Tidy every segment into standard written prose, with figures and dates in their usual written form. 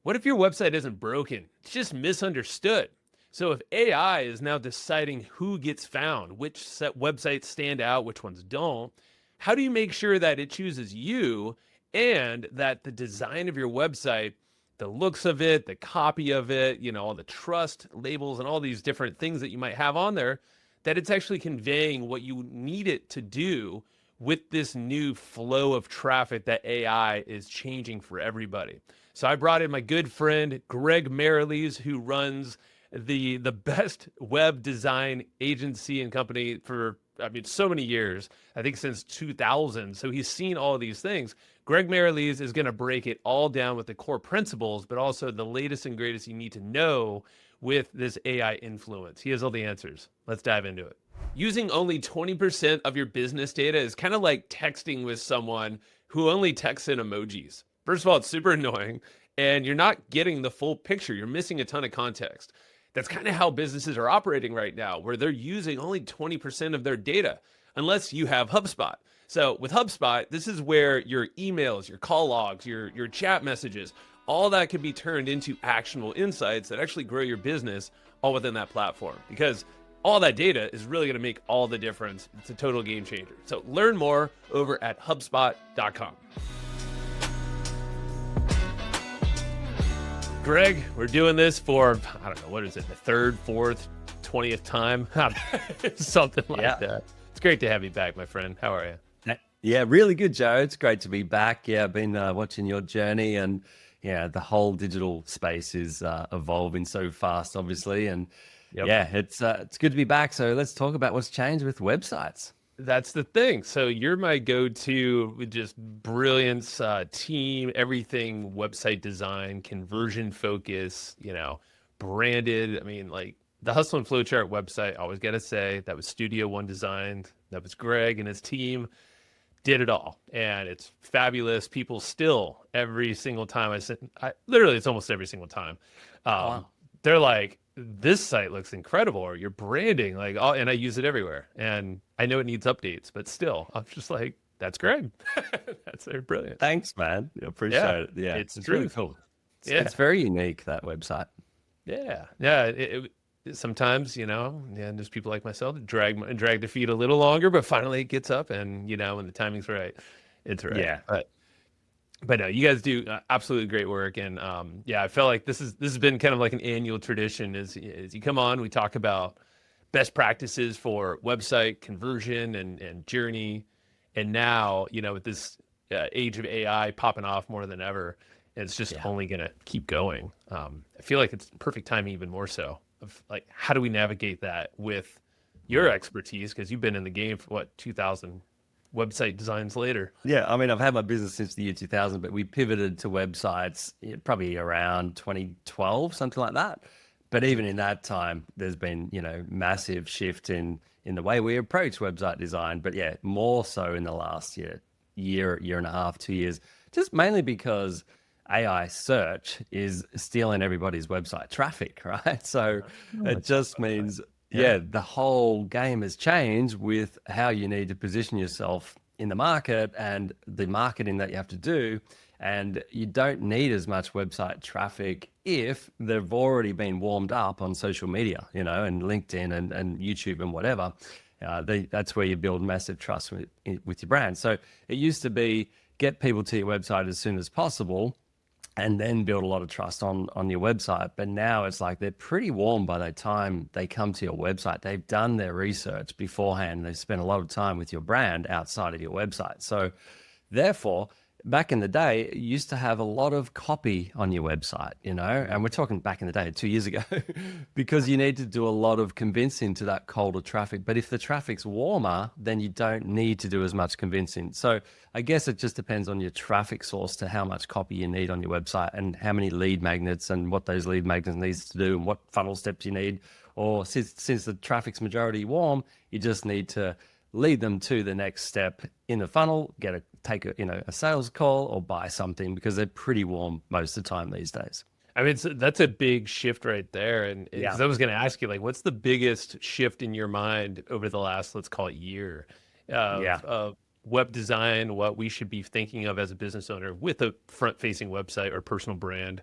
What if your website isn't broken? It's just misunderstood. So if AI is now deciding who gets found, which set websites stand out, which ones don't, how do you make sure that it chooses you and that the design of your website, the looks of it, the copy of it, all the trust labels and all these different things that you might have on there, that it's actually conveying what you need it to do with this new flow of traffic that AI is changing for everybody. So I brought in my good friend Greg Merrilees, who runs the best web design agency and company for so many years. I think since 2000. So he's seen all of these things. Greg Merrilees is going to break it all down with the core principles, but also the latest and greatest you need to know with this AI influence. He has all the answers. Let's dive into it. Using only 20% of your business data is kind of like texting with someone who only texts in emojis. First of all, it's super annoying and you're not getting the full picture. You're missing a ton of context. That's kind of how businesses are operating right now, where they're using only 20% of their data, unless you have HubSpot. So with HubSpot, this is where your emails, your call logs, your chat messages, all that can be turned into actionable insights that actually grow your business all within that platform. Because all that data is really going to make all the difference. It's a total game changer. So learn more over at hubspot.com. Greg, we're doing this for, I don't know, what is it, the third, fourth, 20th time? Something like that. It's great to have you back, my friend. How are you? Yeah, really good, Joe. It's great to be back. Yeah, I've been watching your journey, and the whole digital space is evolving so fast, obviously. And it's good to be back. So let's talk about what's changed with websites. That's the thing. So you're my go-to with just brilliance, team, everything, website design, conversion focus, branded. Like the Hustle and Flowchart website, I always got to say that was Studio One designed. That was Greg and his team did it all. And it's fabulous. People still, every single time literally, it's almost every single time. Wow. They're like, this site looks incredible, or your branding, and I use it everywhere. And I know it needs updates, but still, I'm just like, that's Greg. They're brilliant. Thanks, man. I appreciate it. Yeah, it's really cool. It's very unique, that website. Yeah. Sometimes, there's people like myself that drag the feet a little longer, but finally it gets up, and when the timing's right, it's right. Yeah. But no, you guys do absolutely great work, and I felt like this has been kind of like an annual tradition. As you come on, we talk about best practices for website conversion and journey, and now with this age of AI popping off more than ever, it's just only gonna keep going. I feel like it's perfect timing, even more so. Of like, how do we navigate that with your expertise? Because you've been in the game for what, 2000 website designs later. Yeah, I've had my business since the year 2000, but we pivoted to websites probably around 2012, something like that. But even in that time, there's been, massive shift in the way we approach website design. But yeah, more so in the last year and a half, 2 years, just mainly because AI search is stealing everybody's website traffic, right? So it just means, the whole game has changed with how you need to position yourself in the market and the marketing that you have to do. And you don't need as much website traffic if they've already been warmed up on social media, and LinkedIn and YouTube and whatever. That's where you build massive trust with your brand. So it used to be get people to your website as soon as possible, and then build a lot of trust on your website. But now it's like they're pretty warm by the time they come to your website. They've done their research beforehand. They've spent a lot of time with your brand outside of your website. So therefore, back in the day, you used to have a lot of copy on your website, and we're talking back in the day, 2 years ago, because you need to do a lot of convincing to that colder traffic. But if the traffic's warmer, then you don't need to do as much convincing. So I guess it just depends on your traffic source to how much copy you need on your website and how many lead magnets and what those lead magnets needs to do and what funnel steps you need. Or since the traffic's majority warm, you just need to lead them to the next step in the funnel, take a sales call or buy something, because they're pretty warm most of the time these days. That's a big shift right there. And because I was going to ask you, like, what's the biggest shift in your mind over the last, let's call it year of web design, what we should be thinking of as a business owner with a front facing website or personal brand,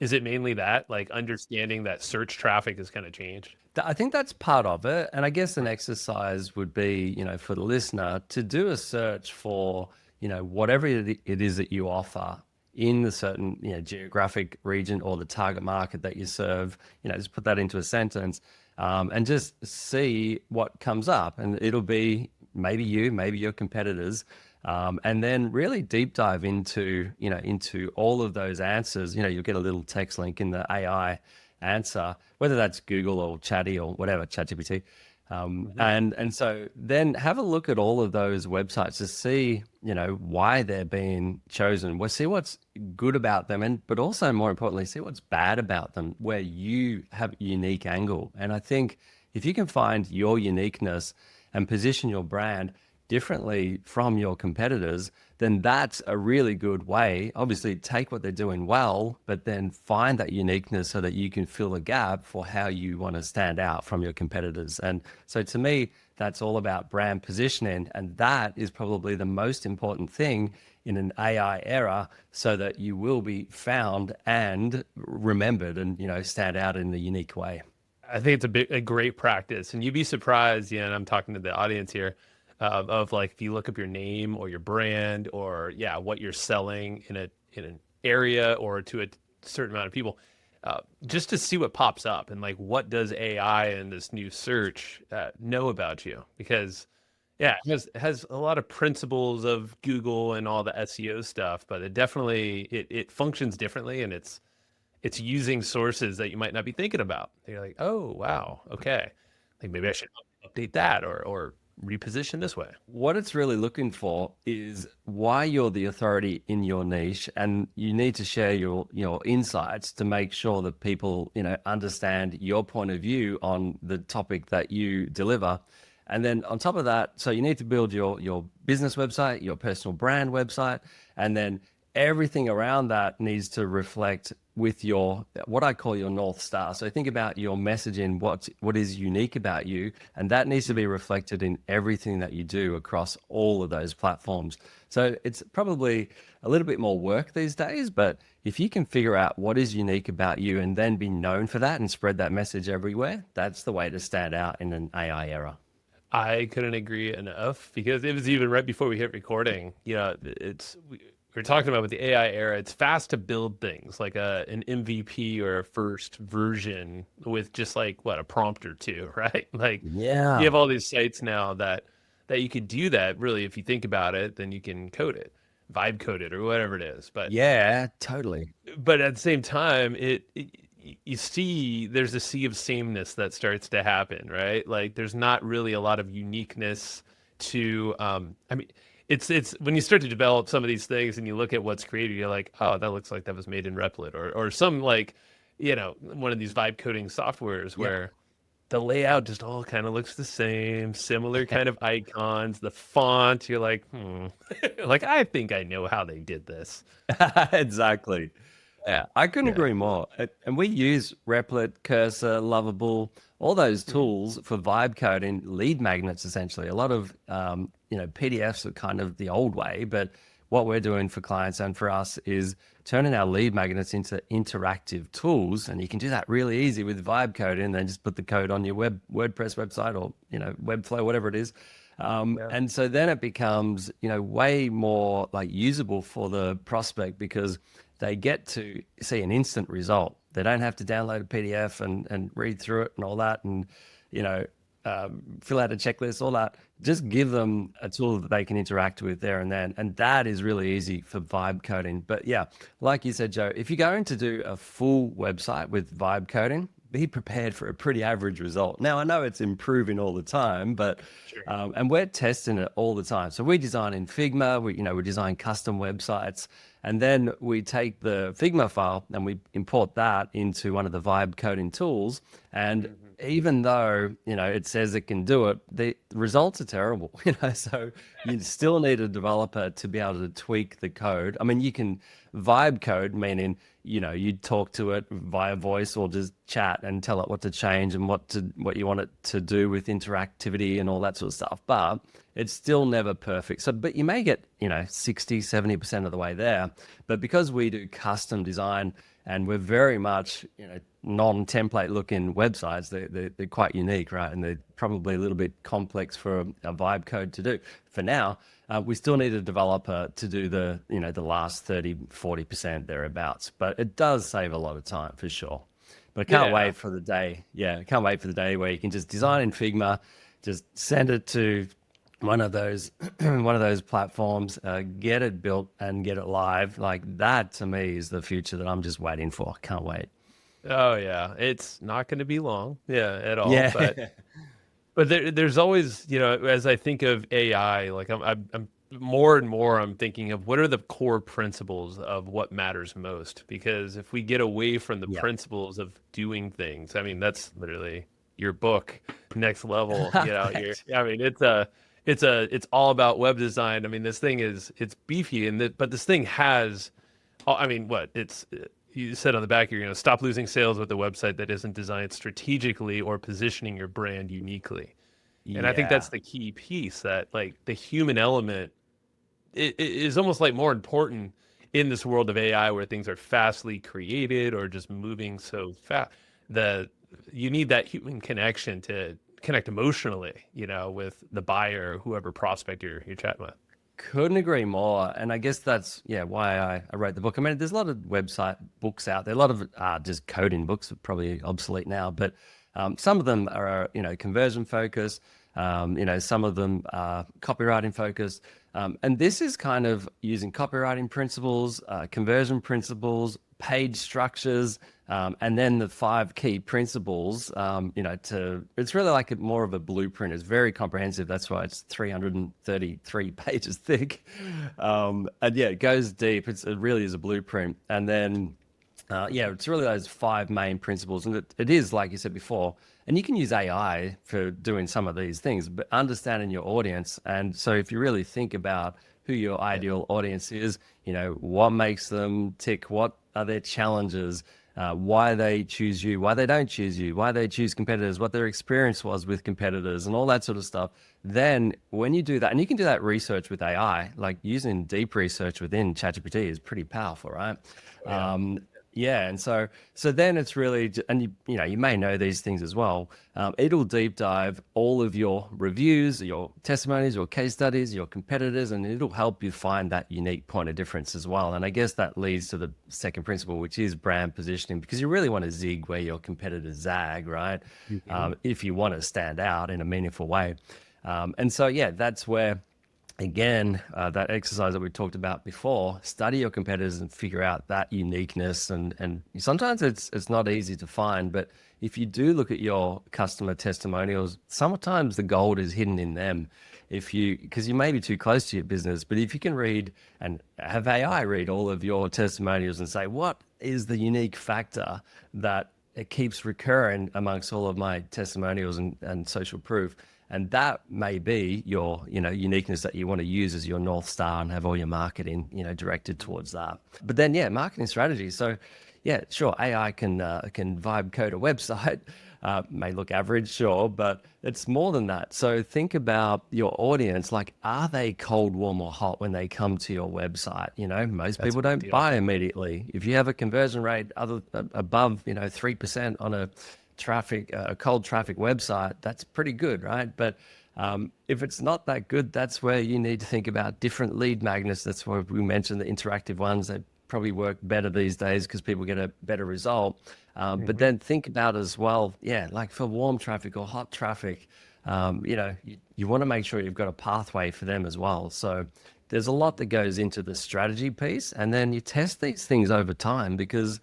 Is it mainly that, like understanding that search traffic has kind of changed? I think that's part of it. And I guess an exercise would be, for the listener to do a search for, whatever it is that you offer in the certain, geographic region or the target market that you serve, just put that into a sentence, and just see what comes up. And it'll be maybe you, maybe your competitors. And then really deep dive into all of those answers. You'll get a little text link in the AI answer, whether that's Google or Chatty or whatever, ChatGPT. Mhm. And so then have a look at all of those websites to see, why they're being chosen. Well, see what's good about them, and but also more importantly, see what's bad about them, where you have a unique angle. And I think if you can find your uniqueness and position your brand differently from your competitors, then that's a really good way. Obviously, take what they're doing well, but then find that uniqueness so that you can fill a gap for how you want to stand out from your competitors. And so to me, that's all about brand positioning. And that is probably the most important thing in an AI era so that you will be found and remembered and, stand out in a unique way. I think it's a great practice, and you'd be surprised. Yeah, and I'm talking to the audience here, of like if you look up your name or your brand or yeah, what you're selling in an area or to a certain amount of people, just to see what pops up and like what does AI and this new search know about you? Because yeah, it has a lot of principles of Google and all the SEO stuff, but it definitely it functions differently, and it's using sources that you might not be thinking about. You're like, oh wow, okay, like maybe I should update that or reposition this way. What it's really looking for is why you're the authority in your niche, and you need to share your insights to make sure that people understand your point of view on the topic that you deliver. And then on top of that, so you need to build your business website, your personal brand website, and then everything around that needs to reflect with your what I call your North Star. So think about your messaging, what is unique about you, and that needs to be reflected in everything that you do across all of those platforms. So it's probably a little bit more work these days, but if you can figure out what is unique about you and then be known for that and spread that message everywhere, that's the way to stand out in an AI era. I couldn't agree enough because it was even right before we hit recording. We're talking about with the AI era, it's fast to build things like an MVP or a first version with just like what a prompt or two, right? Like you Yeah. have all these sites now that you could do that really if you think about it, then you can code it, vibe code it or whatever it is. Yeah, totally. But at the same time, you see there's a sea of sameness that starts to happen, right? Like there's not really a lot of uniqueness to I mean it's when you start to develop some of these things and you look at what's created, you're like, oh, that looks like that was made in Replit or some like, one of these vibe coding softwares Yep. where the layout just all kind of looks the same, similar kind of icons, the font, you're like, like I think I know how they did this. Exactly. Yeah, I couldn't Yeah. agree more. And we use Replit, Cursor, Lovable, all those Mhm. tools for vibe coding, lead magnets, essentially. A lot of, PDFs are kind of the old way, but what we're doing for clients and for us is turning our lead magnets into interactive tools. And you can do that really easy with vibe coding and then just put the code on your WordPress website or, Webflow, whatever it is. Yeah. And so then it becomes, way more like usable for the prospect because they get to see an instant result. They don't have to download a PDF and read through it and all that and, you know, fill out a checklist, all that. Just give them a tool that they can interact with there and then. And that is really easy for vibe coding. But yeah, like you said, Joe, if you're going to do a full website with vibe coding, be prepared for a pretty average result. Now, I know it's improving all the time, but Sure. and we're testing it all the time. So we design in Figma, we design custom websites, and then we take the Figma file and we import that into one of the vibe coding tools. And Mhm. even though it says it can do it, the results are terrible. So you still need a developer to be able to tweak the code. I mean, you can vibe code, meaning you talk to it via voice or just chat and tell it what to change and what you want it to do with interactivity and all that sort of stuff. But it's still never perfect. So, but you may get 60, 70% of the way there. But because we do custom design, and we're very much, non-template looking websites. They're quite unique, right? And they're probably a little bit complex for a vibe code to do. For now, we still need a developer to do the last 30-40% thereabouts, but it does save a lot of time for sure. But I can't Yeah. wait for the day. Yeah, I can't wait for the day where you can just design in Figma, just send it to one of those one of those platforms, get it built and get it live. Like that to me is the future that I'm just waiting for. Can't wait. Oh yeah, it's not going to be long, yeah, at all. Yeah. But there's always, as I think of AI, like I'm more and more I'm thinking of what are the core principles of what matters most. Because if we get away from the Yeah. principles of doing things, I mean, that's literally your book, next level. Thanks. I mean, it's all about web design. I mean, this thing it's beefy, but this thing has, I mean, what it's. You said on the back here, stop losing sales with a website that isn't designed strategically or positioning your brand uniquely. And I think that's Yeah. the key piece, that like the human element is almost like more important in this world of AI where things are fastly created or just moving so fast. The You need that human connection to connect emotionally, with the buyer or whoever prospect you're chatting with. Couldn't agree more. And I guess that's, yeah, why I wrote the book. I mean, there's a lot of website books out there, a lot of just coding books, probably obsolete now, but some of them are, conversion focused. Some of them are copywriting focused. And this is kind of using copywriting principles, conversion principles, page structures, and then the 5 key principles, it's really like more of a blueprint. It's very comprehensive. That's why it's 333 pages thick. And yeah, it goes deep. It really is a blueprint. And then, it's really those 5 main principles. And it is, like you said before, and you can use AI for doing some of these things, but understanding your audience. And so if you really think about who your ideal audience is, what makes them tick, what are their challenges, why they choose you, why they don't choose you, why they choose competitors, what their experience was with competitors, and all that sort of stuff. Then when you do that, and you can do that research with AI, like using deep research within ChatGPT is pretty powerful, right? Yeah. Yeah, and so then it's really, and you may know these things as well. It'll deep dive all of your reviews, your testimonies, your case studies, your competitors, and it'll help you find that unique point of difference as well. And I guess that leads to the second principle, which is brand positioning, because you really want to zig where your competitors zag, right? Mhm. If you want to stand out in a meaningful way. And so, yeah, that's where again, that exercise that we talked about before, study your competitors and figure out that uniqueness. And sometimes it's not easy to find, but if you do look at your customer testimonials, sometimes the gold is hidden in them. Because you may be too close to your business, but if you can read and have AI read all of your testimonials and say, what is the unique factor that it keeps recurring amongst all of my testimonials and social proof? And that may be your, uniqueness that you want to use as your North Star and have all your marketing, directed towards that. But then, yeah, marketing strategy. So, yeah, sure, AI can vibe code a website. May look average, sure, but it's more than that. So think about your audience. Like, are they cold, warm, or hot when they come to your website? Most That's a people big don't deal. buy immediately. If you have a conversion rate above, 3% on a cold traffic website, that's pretty good, right? But if it's not that good, that's where you need to think about different lead magnets. That's why we mentioned the interactive ones that probably work better these days because people get a better result. But Mhm. then think about as well, yeah, like for warm traffic or hot traffic, you want to make sure you've got a pathway for them as well. So there's a lot that goes into the strategy piece, and then you test these things over time because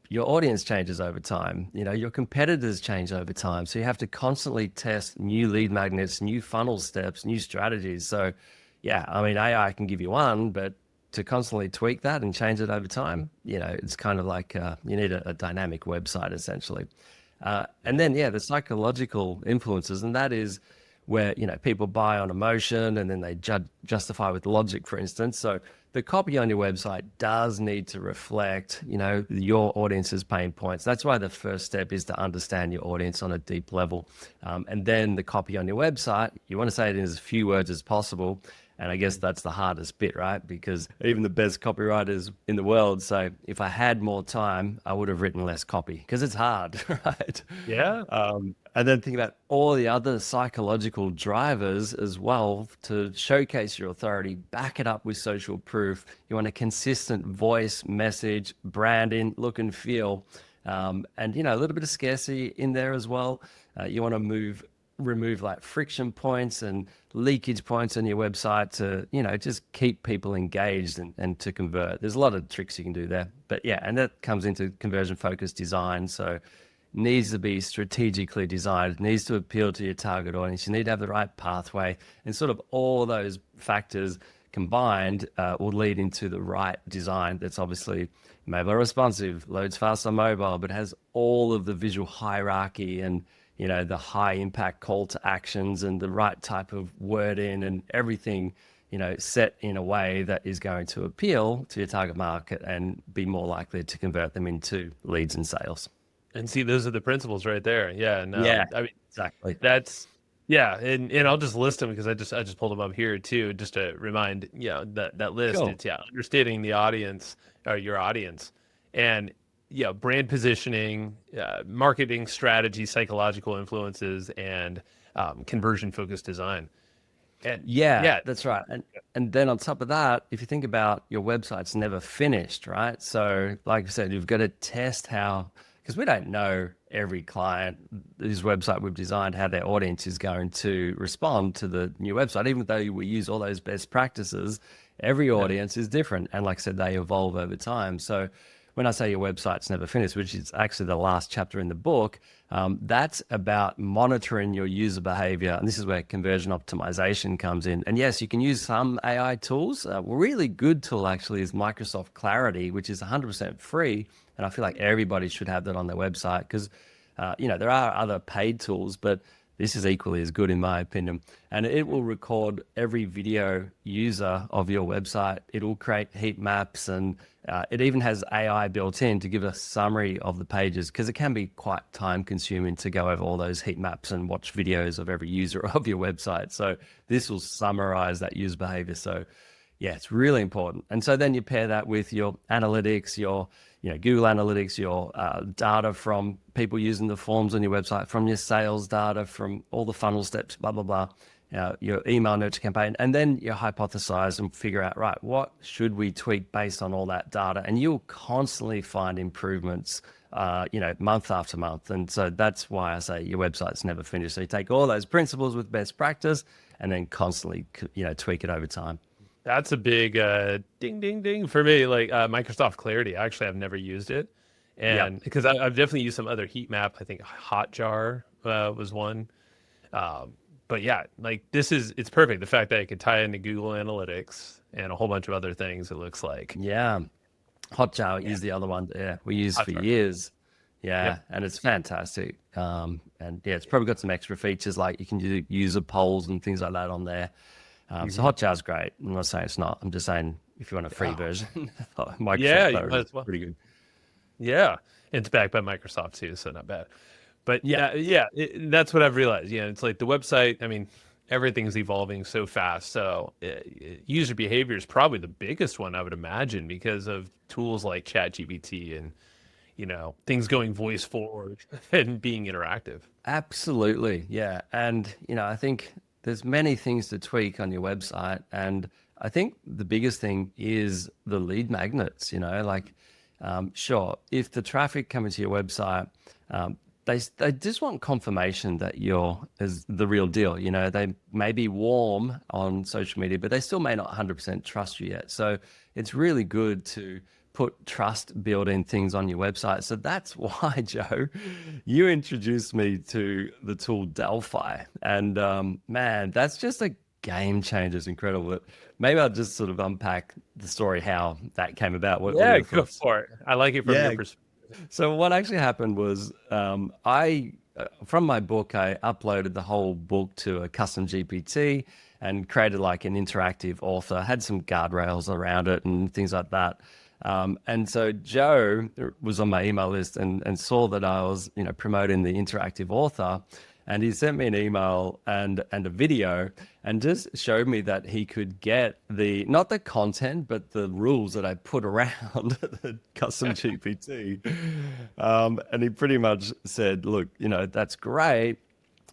your audience changes over time. Your competitors change over time. So you have to constantly test new lead magnets, new funnel steps, new strategies. So yeah, I mean, AI can give you one, but to constantly tweak that and change it over time, it's kind of like you need a dynamic website essentially. And Yeah. then, yeah, the psychological influences, and that is where, people buy on emotion and then they justify with logic, for instance. So the copy on your website does need to reflect, your audience's pain points. That's why the first step is to understand your audience on a deep level. And then the copy on your website, you want to say it in as few words as possible. And I guess that's the hardest bit, right? Because even the best copywriters in the world say, if I had more time, I would have written less copy because it's hard, right? Yeah. And then think about all the other psychological drivers as well to showcase your authority, back it up with social proof. You want a consistent voice, message, branding, look and feel. And a little bit of scarcity in there as well. You want to remove like friction points and leakage points on your website to just keep people engaged and to convert. There's a lot of tricks you can do there, but yeah, and that comes into conversion focused design. So needs to be strategically designed, needs to appeal to your target audience. You need to have the right pathway, and sort of all those factors combined will lead into the right design that's obviously mobile responsive, loads fast on mobile, but has all of the visual hierarchy and the high impact call to actions and the right type of wording and everything set in a way that is going to appeal to your target market and be more likely to convert them into leads and sales. And see, those are the principles right there. Yeah. And Yeah, I mean, exactly. that's, yeah. And I'll just list them because I just pulled them up here too, just to remind, that list. Cool. It's, understanding the audience or your audience, and, brand positioning, marketing strategy, psychological influences, and conversion focused design. And Yeah, yeah, that's right. And then on top of that, if you think about your website's never finished, right? So like I said, you've got to test how, because we don't know every client whose website we've designed, how their audience is going to respond to the new website. Even though we use all those best practices, every audience is different. And like I said, they evolve over time. So when I say your website's never finished, which is actually the last chapter in the book, that's about monitoring your user behavior. And this is where conversion optimization comes in. And yes, you can use some AI tools. A really good tool actually is Microsoft Clarity, which is 100% free. And I feel like everybody should have that on their website because, there are other paid tools, but this is equally as good in my opinion. And it will record every video user of your website. It will create heat maps, and it even has AI built in to give a summary of the pages because it can be quite time consuming to go over all those heat maps and watch videos of every user of your website. So this will summarize that user behavior. So yeah, it's really important. And so then you pair that with your analytics, your Google Analytics, your data from people using the forms on your website, from your sales data, from all the funnel steps, blah, blah, blah, your email nurture campaign. And then you hypothesize and figure out, right, what should we tweak based on all that data? And you'll constantly find improvements, month after month. And so that's why I say your website's never finished. So you take all those principles with best practice and then constantly, tweak it over time. that's a big ding, ding, ding for me. Like Microsoft Clarity, actually, I've never used it, Yep. and because I've definitely used some other heat map. I think Hotjar was one. But yeah, like it's perfect. The fact that it could tie into Google Analytics and a whole bunch of other things. It looks like. Yeah. Hotjar Yeah, is the other one. Yeah, we used for Hotjar. years. Yeah, Yep. and it's fantastic. And yeah, it's probably got some extra features like you can do user polls and things like that on there. So Hmm. Hotjar's great. I'm not saying it's not. I'm just saying if you want a free Oh, version, yeah, Microsoft you Clarity might is as well. pretty good. Yeah, it's backed by Microsoft too, so not bad. But Yeah, yeah, that's what I've realized. Yeah, it's like the website. I mean, everything's evolving so fast. So user behavior is probably the biggest one I would imagine because of tools like ChatGPT and things going voice forward and being interactive. absolutely. Yeah, and I think there's many things to tweak on your website, and I think the biggest thing is the lead magnets. Like sure, if the traffic coming to your website, they just want confirmation that you're is the real deal. They may be warm on social media, but they still may not 100% trust you yet. So it's really good to put trust building things on your website. So that's why, Joe, you introduced me to the tool Delphi. And man, that's just a game changer. It's incredible. But maybe I'll just sort of unpack the story, how that came about. What are Yeah, your go thoughts? for it. I like it from your Yeah. perspective. So what actually happened was I, from my book, I uploaded the whole book to a custom GPT and created like an interactive author, had some guardrails around it and things like that. And so Joe was on my email list and saw that I was, promoting the interactive author And he sent me an email and a video and just showed me that he could get the, not the content, but the rules that I put around the custom GPT. And he pretty much said, look, that's great.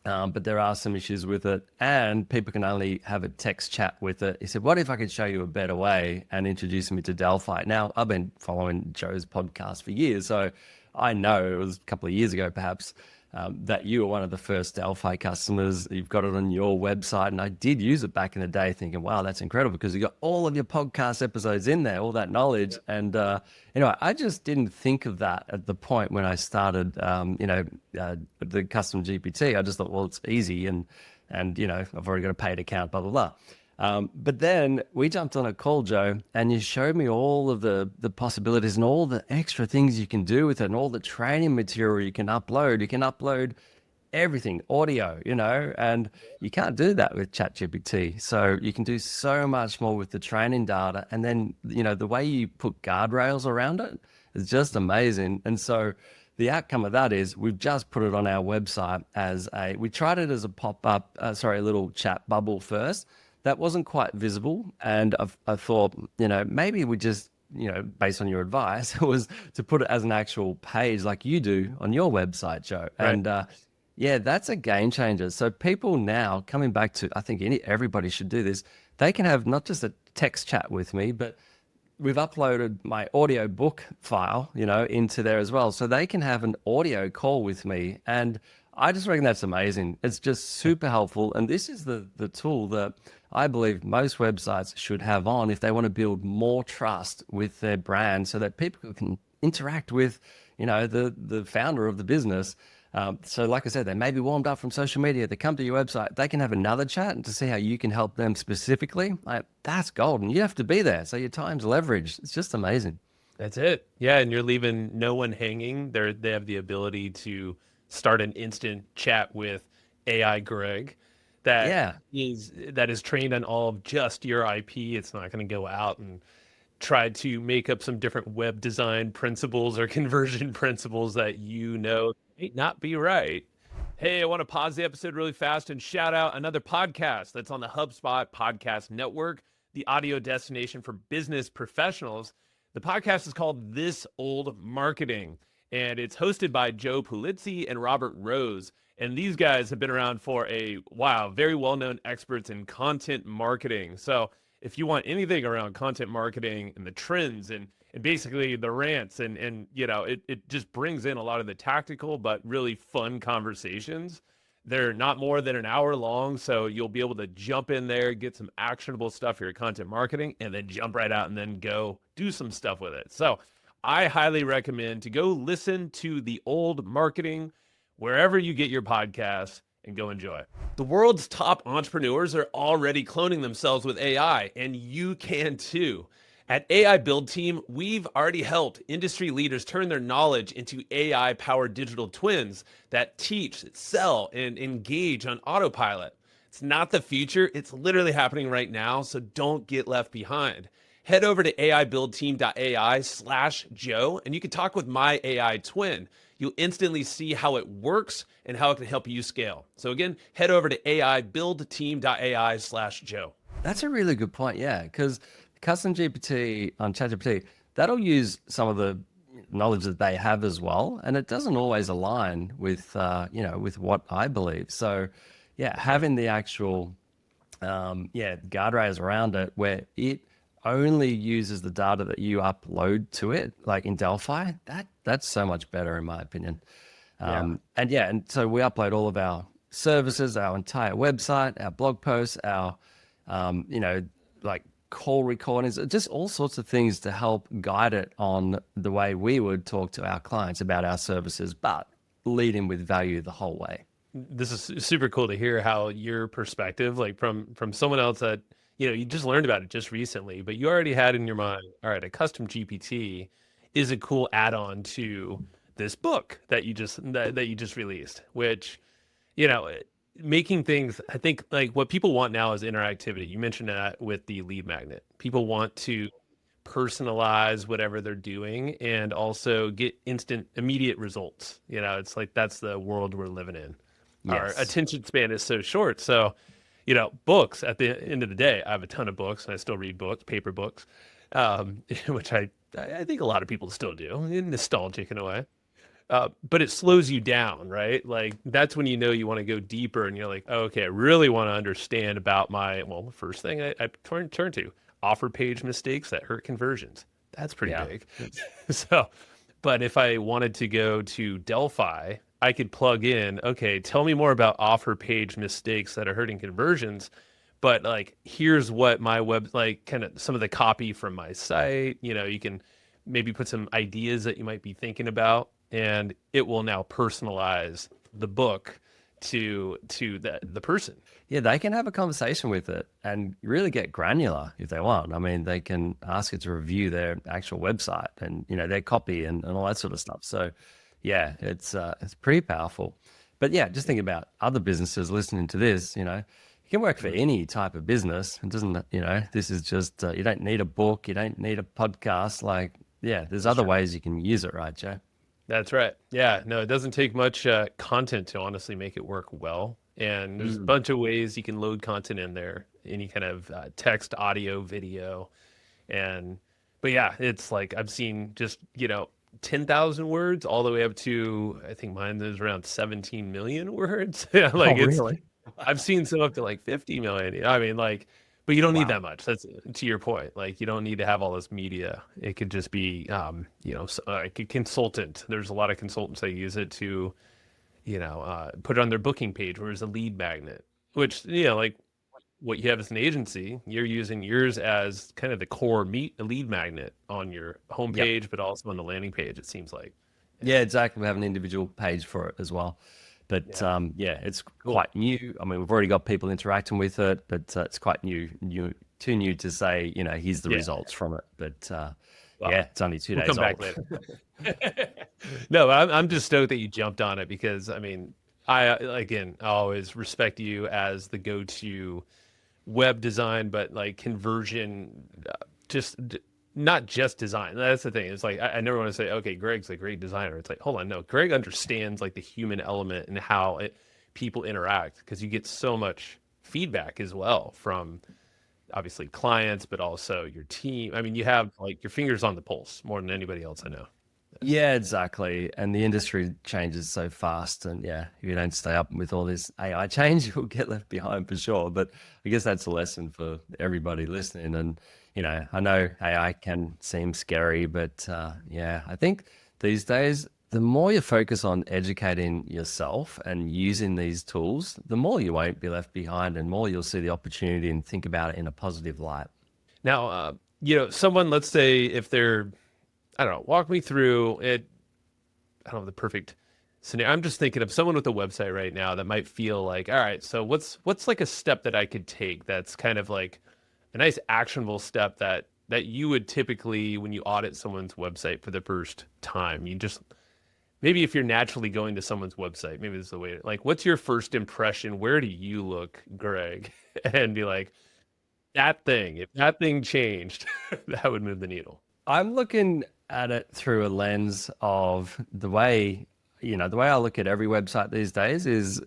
But there are some issues with it, and people can only have a text chat with it. He said, "What if I could show you a better way?" and introduce me to Delphi. Now, I've been following Joe's podcast for years, so I know it was a couple of years ago, perhaps, that you were one of the first Delphi customers. You've got it on your website, and I did use it back in the day, thinking, "Wow, that's incredible!" Because you got all of your podcast episodes in there, all that knowledge, and anyway, I just didn't think of that at the point when I started, the custom GPT. I just thought, well, it's easy, and I've already got a paid account, blah blah blah. But then we jumped on a call, Joe, and you showed me all of the possibilities and all the extra things you can do with it, and all the training material you can upload. You can upload everything, audio, and you can't do that with ChatGPT. So you can do so much more with the training data. And then, the way you put guardrails around it is just amazing. And so the outcome of that is we've just put it on our website we tried it as a pop-up, a little chat bubble first. That wasn't quite visible. And I thought, maybe we just, based on your advice, was to put it as an actual page like you do on your website, Joe. Right. And yeah, that's a game changer. So people now coming back to, I think everybody should do this. They can have not just a text chat with me, but we've uploaded my audio book file, into there as well. So they can have an audio call with me. And I just reckon that's amazing. It's just super helpful. And this is the tool that I believe most websites should have on if they want to build more trust with their brand, so that people can interact with, the founder of the business. So like I said, they may be warmed up from social media. They come to your website, they can have another chat and to see how you can help them specifically. That's golden. You have to be there. So your time's leveraged. It's just amazing. That's it. Yeah, and you're leaving no one hanging. They have the ability to start an instant chat with AI Greg Yeah. that is trained on all of just your IP. It's not going to go out and try to make up some different web design principles or conversion principles that may not be right. Hey, I want to pause the episode really fast and shout out another podcast that's on the Hubspot podcast network, the audio destination for business professionals. The podcast is called This Old Marketing, and it's hosted by Joe Pulizzi and Robert Rose. And these guys have been around for a while, very well-known experts in content marketing. So if you want anything around content marketing and the trends and basically the rants and it just brings in a lot of the tactical but really fun conversations. They're not more than an hour long, so you'll be able to jump in there, get some actionable stuff for your content marketing, and then jump right out and then go do some stuff with it. So I highly recommend to go listen to The Old Marketing wherever you get your podcasts and go enjoy. The world's top entrepreneurs are already cloning themselves with AI, and you can too. At AI Build Team, we've already helped industry leaders turn their knowledge into AI-powered digital twins that teach, sell, and engage on autopilot. It's not the future, it's literally happening right now, so don't get left behind. Head over to aibuildteam.ai/Joe, and you can talk with my AI twin. You'll instantly see how it works and how it can help you scale. So again, head over to aibuildteam.ai/Joe. That's a really good point. Yeah. Because custom GPT on ChatGPT, that'll use some of the knowledge that they have as well. And it doesn't always align with, with what I believe. So yeah, having the actual, guardrails around it where it only uses the data that you upload to it, like in Delphi, that's so much better in my opinion. And so we upload all of our services, our entire website, our blog posts, our, like call recordings, just all sorts of things to help guide it on the way we would talk to our clients about our services, but lead in with value the whole way. This is super cool to hear how your perspective, like from someone else that, you just learned about it just recently, but you already had in your mind, all right, a custom GPT is a cool add-on to this book that you just released, which, making things, I think like what people want now is interactivity. You mentioned that with the lead magnet. People want to personalize whatever they're doing and also get instant, immediate results. It's like that's the world we're living in. Our Yes. attention span is so short. So, books at the end of the day, I have a ton of books and I still read books, paper books, which I think a lot of people still do, nostalgic in a way. But it slows you down, right? Like that's when you want to go deeper and you're like, oh, okay, I really want to understand about the first thing I turn to offer page mistakes that hurt conversions. That's pretty Yeah. big. So, but if I wanted to go to Delphi, I could plug in, okay, tell me more about offer page mistakes that are hurting conversions. But like, here's what my web, like kind of some of the copy from my site, you can maybe put some ideas that you might be thinking about, and it will now personalize the book to the person. Yeah, they can have a conversation with it and really get granular if they want. I mean, they can ask it to review their actual website and their copy and all that sort of stuff. So, yeah, it's pretty powerful. But yeah, just think about other businesses listening to this. It can work for any type of business. It doesn't. This is just you don't need a book, you don't need a podcast. Like, yeah, there's That's other true. ways you can use it, right, Joe? That's right. Yeah, no, it doesn't take much content to honestly make it work well. And there's a Mm. bunch of ways you can load content in there, any kind of text, audio, video, and but yeah, it's like I've seen just 10,000 words all the way up to I think mine is around 17 million words. Yeah, Oh, like really? I've seen some up to like 50 million. I mean, like, but you don't need Wow. that much. That's to your point. Like, you don't need to have all this media. It could just be, like a consultant. There's a lot of consultants that use it to, put it on their booking page where it's a lead magnet, which, like what you have as an agency, you're using yours as kind of the core lead magnet on your Yep. homepage, but also on the landing page, it seems like. Yeah. Yeah, exactly. We have an individual page for it as well. But Yeah. yeah, it's Cool. quite new. I mean, we've already got people interacting with it, but it's quite too new to say, here's the Yeah. results from it. But Well, yeah, it's only two we'll days come back old. later. No, I'm just stoked that you jumped on it because I mean, I always respect you as the go-to web design, but like conversion, just not just design. That's the thing. It's like I never want to say, okay, Greg's a great designer. It's like, hold on, no, Greg understands like the human element and how people interact because you get so much feedback as well from obviously clients, but also your team. I mean, you have like your fingers on the pulse more than anybody else I know. Yeah, exactly. And the industry changes so fast. And yeah, if you don't stay up with all this AI change, you'll get left behind for sure. But I guess that's a lesson for everybody listening. And, I know AI can seem scary, but yeah, I think these days, the more you focus on educating yourself and using these tools, the more you won't be left behind and more you'll see the opportunity and think about it in a positive light. Now, someone, let's say if they're, I don't know, walk me through it. I don't know the perfect scenario. I'm just thinking of someone with a website right now that might feel like, all right, so what's like a step that I could take that's kind of like a nice actionable step that you would typically when you audit someone's website for the first time, you just maybe if you're naturally going to someone's website, maybe this is the way. Like, what's your first impression? Where do you look, Greg, and be like that thing? If that thing changed, that would move the needle. I'm looking at it through a lens of the way I look at every website these days is,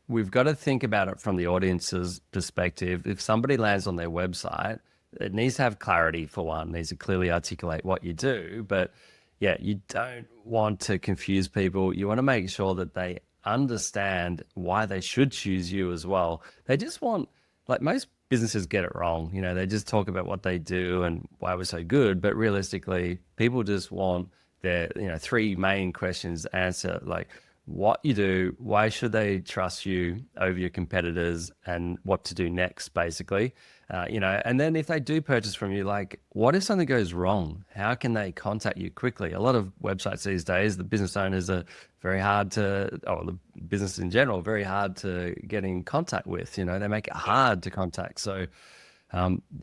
we've got to think about it from the audience's perspective. If somebody lands on their website, it needs to have clarity for one, needs to clearly articulate what you do. But yeah, you don't want to confuse people. You want to make sure that they understand why they should choose you as well. They just want, like most businesses get it wrong. They just talk about what they do and why we're so good. But realistically, people just want their, three main questions answered, like what you do, why should they trust you over your competitors, and what to do next, basically. And then if they do purchase from you, like what if something goes wrong? How can they contact you quickly? A lot of websites these days, the business owners are very hard to, or the business in general, very hard to get in contact with. They make it hard to contact. So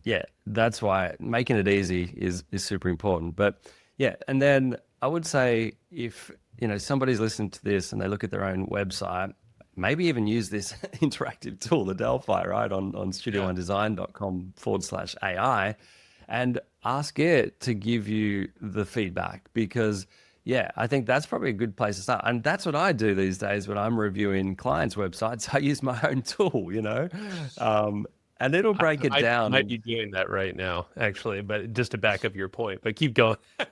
yeah, that's why making it easy is super important. But yeah, and then I would say if somebody's listening to this and they look at their own website, maybe even use this interactive tool, the Delphi, right, on Yeah. studioondesign.com/AI, and ask it to give you the feedback, because Yeah, I think that's probably a good place to start. And that's what I do these days when I'm reviewing clients' websites. I use my own tool, and it'll I break it might down. be doing that right now, actually, but just to back up your point. But keep going. I'll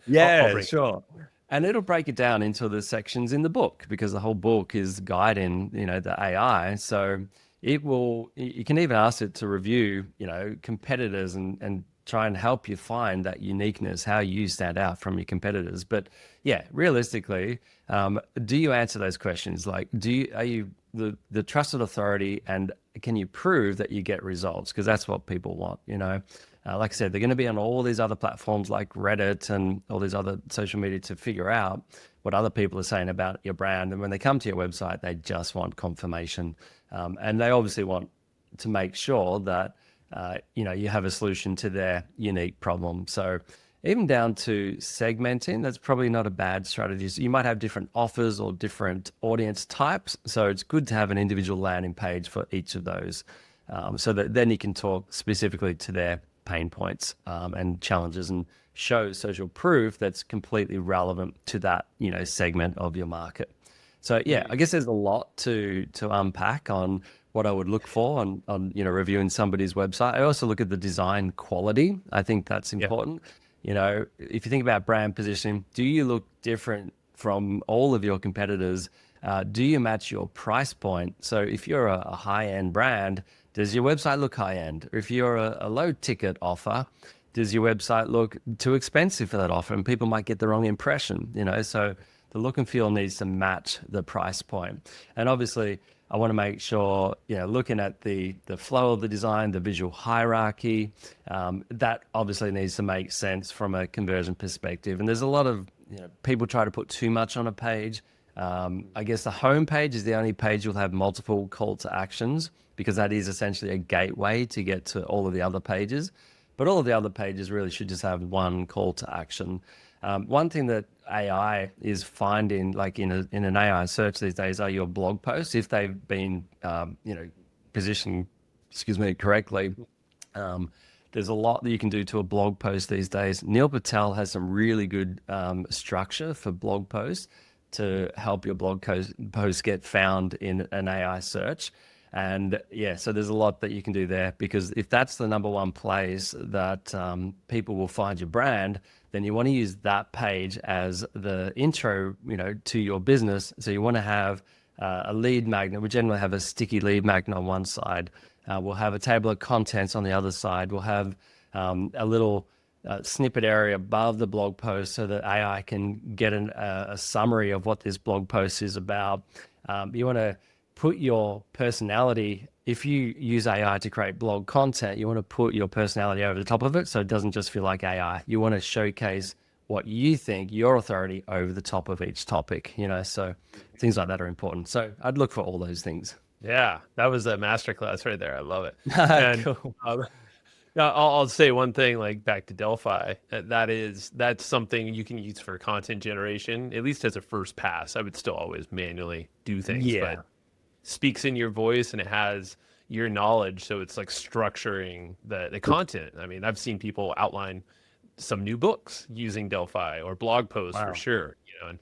Yeah, bring it. sure. And it'll break it down into the sections in the book because the whole book is guiding, the AI. So you can even ask it to review, competitors and try and help you find that uniqueness, how you stand out from your competitors. But yeah, realistically, do you answer those questions? Like, are you the trusted authority, and can you prove that you get results? Because that's what people want. Like I said, they're going to be on all these other platforms like Reddit and all these other social media to figure out what other people are saying about your brand. And when they come to your website, they just want confirmation. And they obviously want to make sure that, you have a solution to their unique problem. So even down to segmenting, that's probably not a bad strategy. So you might have different offers or different audience types. So it's good to have an individual landing page for each of those, so that then you can talk specifically to their pain points, and challenges, and show social proof that's completely relevant to that segment of your market. So yeah, I guess there's a lot to unpack on what I would look for on reviewing somebody's website. I also look at the design quality. I think that's Yeah. important. If you think about brand positioning, do you look different from all of your competitors? Do you match your price point? So if you're a high-end brand, does your website look high-end? Or if you're a low-ticket offer, does your website look too expensive for that offer? And people might get the wrong impression. So the look and feel needs to match the price point. And obviously, I want to make sure, looking at the flow of the design, the visual hierarchy, that obviously needs to make sense from a conversion perspective. And there's a lot of, people try to put too much on a page. I guess the home page is the only page you'll have multiple call to actions, because that is essentially a gateway to get to all of the other pages. But all of the other pages really should just have one call to action. One thing that AI is finding, like in an AI search these days, are your blog posts, if they've been, positioned, correctly. There's a lot that you can do to a blog post these days. Neil Patel has some really good structure for blog posts to help your blog posts get found in an AI search. And yeah, so there's a lot that you can do there, because if that's the number one place that people will find your brand, then you want to use that page as the intro, to your business. So you want to have a lead magnet. We generally have a sticky lead magnet on one side. We'll have a table of contents on the other side. We'll have a little snippet area above the blog post so that AI can get a summary of what this blog post is about. You want to put your personality. If you use AI to create blog content, you want to put your personality over the top of it, so it doesn't just feel like AI. You want to showcase what you think, your authority, over the top of each topic. So things like that are important. So I'd look for all those things. Yeah. That was a masterclass right there. I love it. And Cool. yeah, I'll say one thing, like back to Delphi. That's something you can use for content generation, at least as a first pass. I would still always manually do things, but Yeah. speaks in your voice and it has your knowledge, so it's like structuring the content. I mean, I've seen people outline some new books using Delphi, or blog posts for Wow. sure. And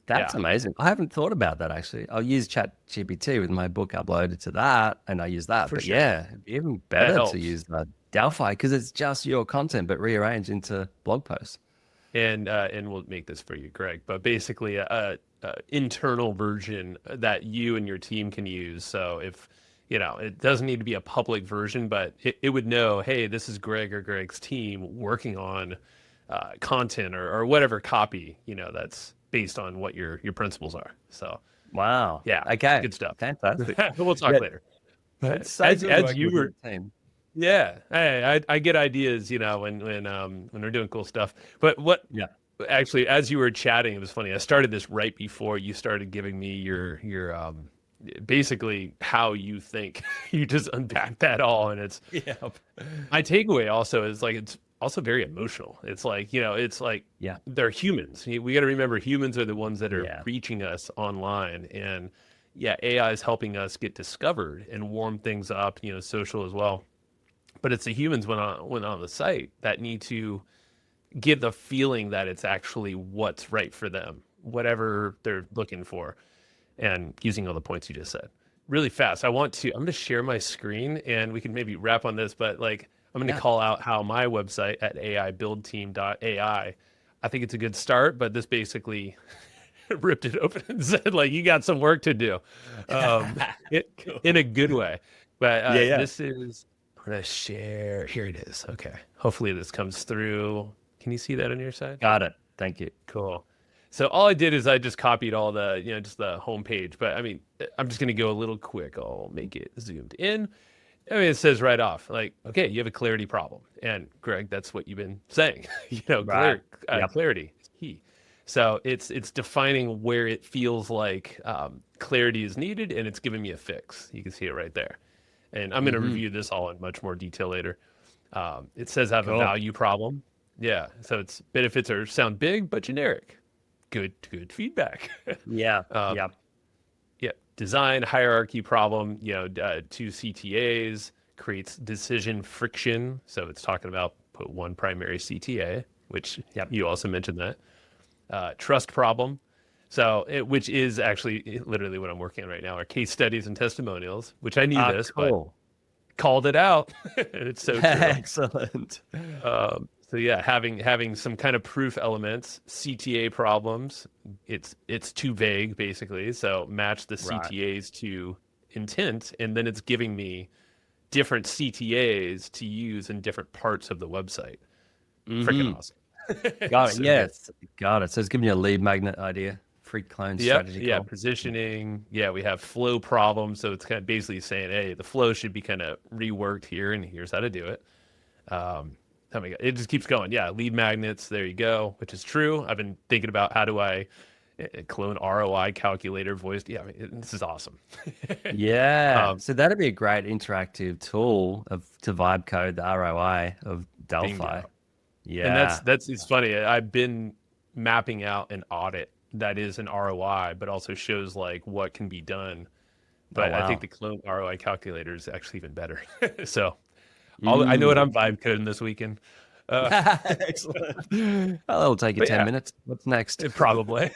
That's yeah, amazing. I haven't thought about that actually. I'll use Chat GPT with my book uploaded to that, and I use that. for But sure, yeah, it'd be even that better to helps. use Delphi, because it's just your content but rearranged into blog posts. And we'll make this for you, Greg. But basically, a internal version that you and your team can use. So if it doesn't need to be a public version, but it would know, hey, this is Greg or Greg's team working on content, or whatever copy that's based on what your principles are. So Wow. yeah, Okay. good stuff. Fantastic. We'll talk Yeah, later. it's so As good as working you with were your team. Yeah, hey, I get ideas, when we're doing cool stuff. But what Yeah. actually, as you were chatting, it was funny. I started this right before you started giving me your basically how you think. You just unpack that all, and it's Yeah. my takeaway. Also, is like it's also very emotional. It's like it's like Yeah. they're humans. We got to remember, humans are the ones that are Yeah. reaching us online, and yeah, AI is helping us get discovered and warm things up. Social as well, but it's the humans when on the site that need to get the feeling that it's actually what's right for them, whatever they're looking for, and using all the points you just said. Really fast. I'm going to share my screen and we can maybe wrap on this, but like I'm going to Yeah. call out how my website at aibuildteam.ai, I think it's a good start, but this basically ripped it open and said like, you got some work to do, in a good way. But Yeah, yeah. this is, I'm going to share. Here it is. Okay. Hopefully this comes through. Can you see that on your side? Got it. Thank you. Cool. So all I did is I just copied all the, just the homepage. But I mean, I'm just going to go a little quick. I'll make it zoomed in. I mean, it says right off, like, okay, you have a clarity problem. And Greg, that's what you've been saying. Right. Yep. Clarity is key. So it's defining where it feels like clarity is needed, and it's giving me a fix. You can see it right there. And I'm going to Hmm. review this all in much more detail later. It says I have a Cool. value problem. Yeah. So its benefits sound big but generic. Good feedback. Yeah. um, Yep. yeah. Design hierarchy problem. Two CTAs creates decision friction. So it's talking about put one primary CTA, which Yep. you also mentioned that. Trust problem. So, which is actually literally what I'm working on right now, are case studies and testimonials, which I knew this, but Cool. called it out. It's so true. Excellent. So yeah, having some kind of proof elements, CTA problems. It's too vague basically. So match the Right. CTAs to intent, and then it's giving me different CTAs to use in different parts of the website. Freaking Hmm. awesome. Got it. So good. Yes. Got it. So it's giving you a lead magnet idea. Free clone Yep. strategy Yeah. call. Positioning. Yeah. We have flow problems. So it's kind of basically saying, hey, the flow should be kind of reworked here, and here's how to do it. Oh my God. It just keeps going. Yeah. Lead magnets. There you go, which is true. I've been thinking about how do I clone ROI calculator voice. Yeah. I mean, this is awesome. Yeah. um, So that'd be a great interactive tool to vibe code the ROI of Delphi. bingo. And Yeah. it's funny. I've been mapping out an audit that is an ROI, but also shows like what can be done. Oh, But I think wow. the clone ROI calculator is actually even better. So I know what Mm. I'm vibe coding this weekend. Uh, Excellent. Oh, that'll take you but 10 yeah, minutes. What's next? probably.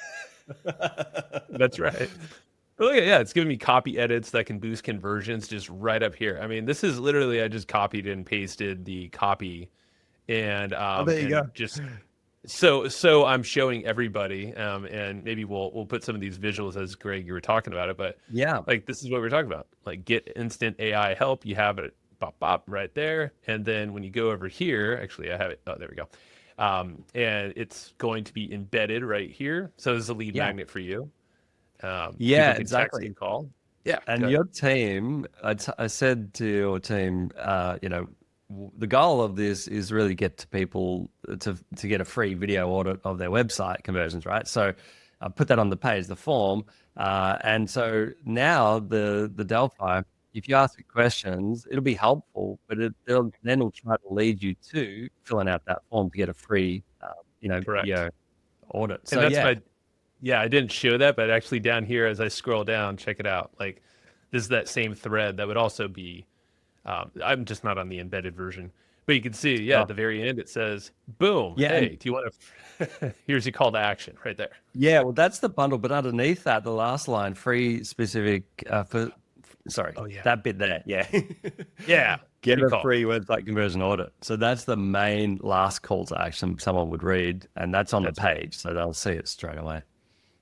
That's right. But look at, yeah, it's giving me copy edits that can boost conversions just right up here. I mean, this is literally I just copied and pasted the copy Oh, there you and go. just so I'm showing everybody, and maybe we'll put some of these visuals as Greg you were talking about it, but Yeah. like this is what we're talking about. Like get instant AI help. You have it bop bop right there, and then when you go over here, actually I have it. Oh, there we go. And it's going to be embedded right here. So there's a lead Yeah. magnet for you. People Yeah, can text exactly. and call. Yeah, And good. your team, I said to your team, the goal of this is really get to people to get a free video audit of their website conversions, right? So I put that on the page, the form, and so now the Delphi, if you ask it questions, it'll be helpful, but it'll try to lead you to filling out that form to get a free, Correct. video audit. And So that's yeah, my Yeah, I didn't show that, but actually down here as I scroll down, check it out. Like this is that same thread that would also be I'm just not on the embedded version. But you can see, yeah, at oh, the very end it says, boom, yeah, hey, and do you want to here's your call to action right there. yeah, well, that's the bundle, but underneath that, the last line, free specific sorry, Oh yeah. that bit there, yeah. Yeah. Get Good a call. free website conversion audit. So that's the main last call to action someone would read, and that's on the That's right. page, so they'll see it straight away.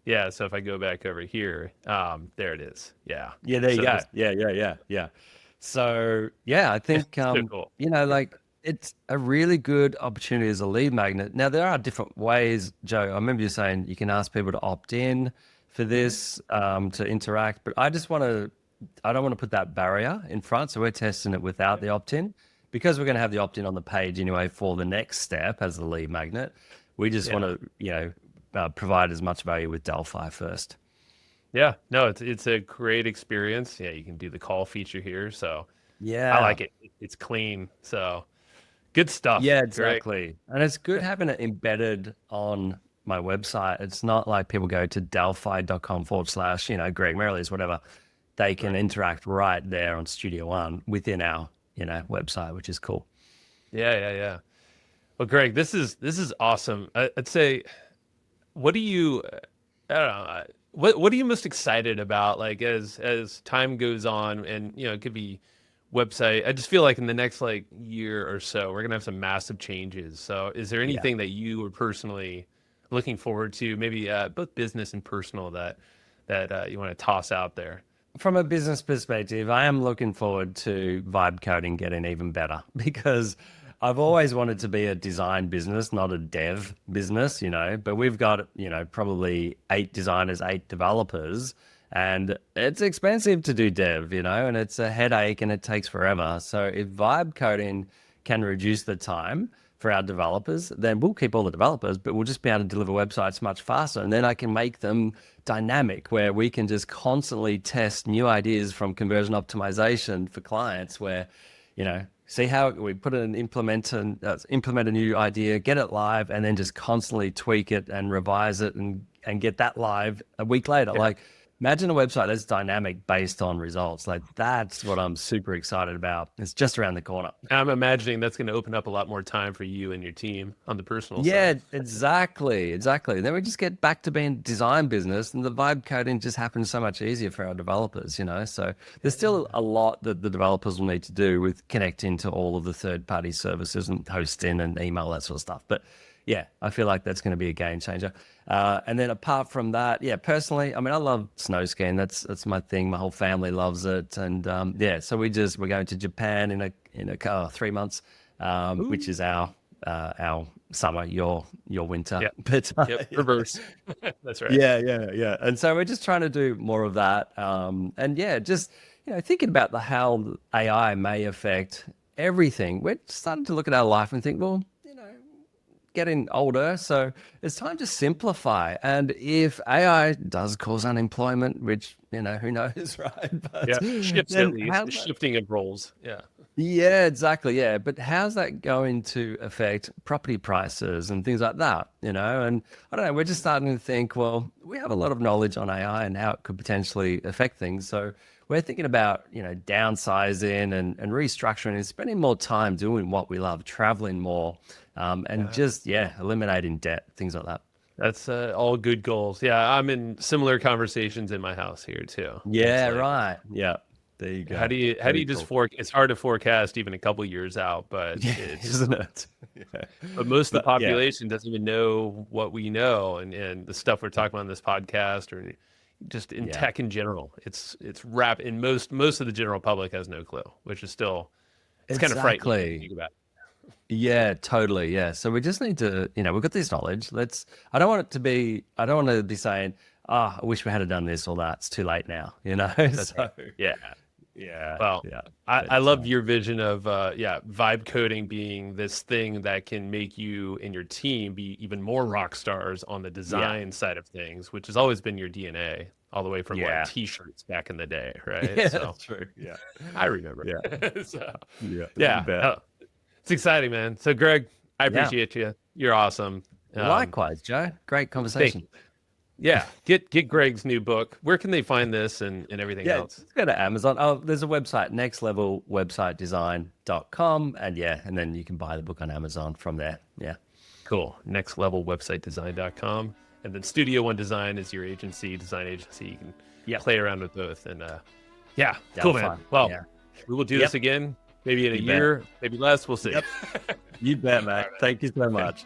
Yeah. So if I go back over here, there it is. Yeah. Yeah, there you So go. this Yeah. So yeah, I think so cool. like it's a really good opportunity as a lead magnet. Now there are different ways, Joe. I remember you saying you can ask people to opt in for this to interact, but I don't want to put that barrier in front. So we're testing it without the opt-in because we're going to have the opt-in on the page anyway for the next step as the lead magnet. We just want Yeah. to, provide as much value with Delphi first. Yeah. No, it's a great experience. Yeah, you can do the call feature here. So I Yeah. like it. It's clean. So good stuff. Yeah, Great. exactly. And it's good having it embedded on my website. It's not like people go to delphi.com/, Greg Merrilees, whatever. They can Right. interact right there on Studio One within our, website, which is cool. Yeah. Well, Well, Greg, this is awesome. I'd say, what do you, I don't know, what are you most excited about? Like as time goes on, and it could be website. I just feel like in the next like year or so, we're gonna have some massive changes. So, is there Yeah. anything that you are personally looking forward to, maybe both business and personal, that you want to toss out there? From a business perspective, I am looking forward to vibe coding getting even better because I've always wanted to be a design business, not a dev business, but we've got, probably 8 designers, 8 developers, and it's expensive to do dev, and it's a headache and it takes forever. So if vibe coding can reduce the time for our developers, then we'll keep all the developers, but we'll just be able to deliver websites much faster. And then I can make them dynamic where we can just constantly test new ideas from conversion optimization for clients where, see how we put an implement a new idea, get it live, and then just constantly tweak it and revise it and get that live a week later. Yeah. Like, imagine a website that's dynamic based on results. Like, that's what I'm super excited about. It's just around the corner. I'm imagining that's going to open up a lot more time for you and your team on the personal Yeah, side. exactly. Then we just get back to being design business, and the vibe coding just happens so much easier for our developers, So there's still a lot that the developers will need to do with connecting to all of the third-party services and hosting and email, that sort of stuff. But yeah, I feel like that's going to be a game changer. And then apart from that, yeah, personally, I mean, I love snow skiing. That's my thing. My whole family loves it, and yeah, so we're going to Japan in a 3 months, which is our summer, your winter. Yeah. But Yep. Reverse. That's right. yeah. And so we're just trying to do more of that. And yeah, just thinking about how AI may affect everything. We're starting to look at our life and think, well, getting older, so it's time to simplify. And if AI does cause unemployment, which who knows, right? But Yeah. Shifts, at then least. The shifting of roles. Yeah. yeah, exactly. Yeah. But how's that going to affect property prices and things like that? And I don't know, we're just starting to think, well, we have a lot of knowledge on AI and how it could potentially affect things. So we're thinking about, downsizing and restructuring and spending more time doing what we love, traveling more, and just, eliminating debt, things like that. That's all good goals. Yeah, I'm in similar conversations in my house here too. It's Yeah, like, right. Yeah. There you go. how do you Very just cool. it's hard to forecast even a couple years out, but Yeah, it's isn't it? Yeah. but most of the But yeah, population doesn't even know what we know, and the stuff we're talking about in this podcast or just in yeah. tech in general. It's rap, and most of the general public has no clue, which is still, it's kind of frightening when you Exactly. think about Yeah, totally. Yeah. So we just need to, we've got this knowledge. I don't want to be saying, I wish we had done this or that. It's too late now, it. That's right. So Yeah. yeah, Well, yeah. I But love your vision of vibe coding being this thing that can make you and your team be even more rock stars on the yeah, design side of things, which has always been your DNA all the way from like yeah. t-shirts back in the day, right? Yeah, So that's true. Yeah. I remember. Yeah. So Yeah. You yeah, bet. it's exciting, man. So Greg, I Yeah. appreciate you. You're awesome. Likewise, Joe. Great Thank conversation. you. Yeah, get Greg's new book. Where can they find this and everything Yeah, else? just go to Amazon. Oh, there's a website, nextlevelwebsitedesign.com. And then you can buy the book on Amazon from there. Yeah. Cool. Next level websitedesign.com. And then Studio One Design is your design agency. You can Yep. play around with both. And yeah, cool, man. Delphi. Well, Yeah. we will do Yep. this again, maybe in a You bet. year, maybe less. We'll see. Yep. You bet, mate. Thank you so much.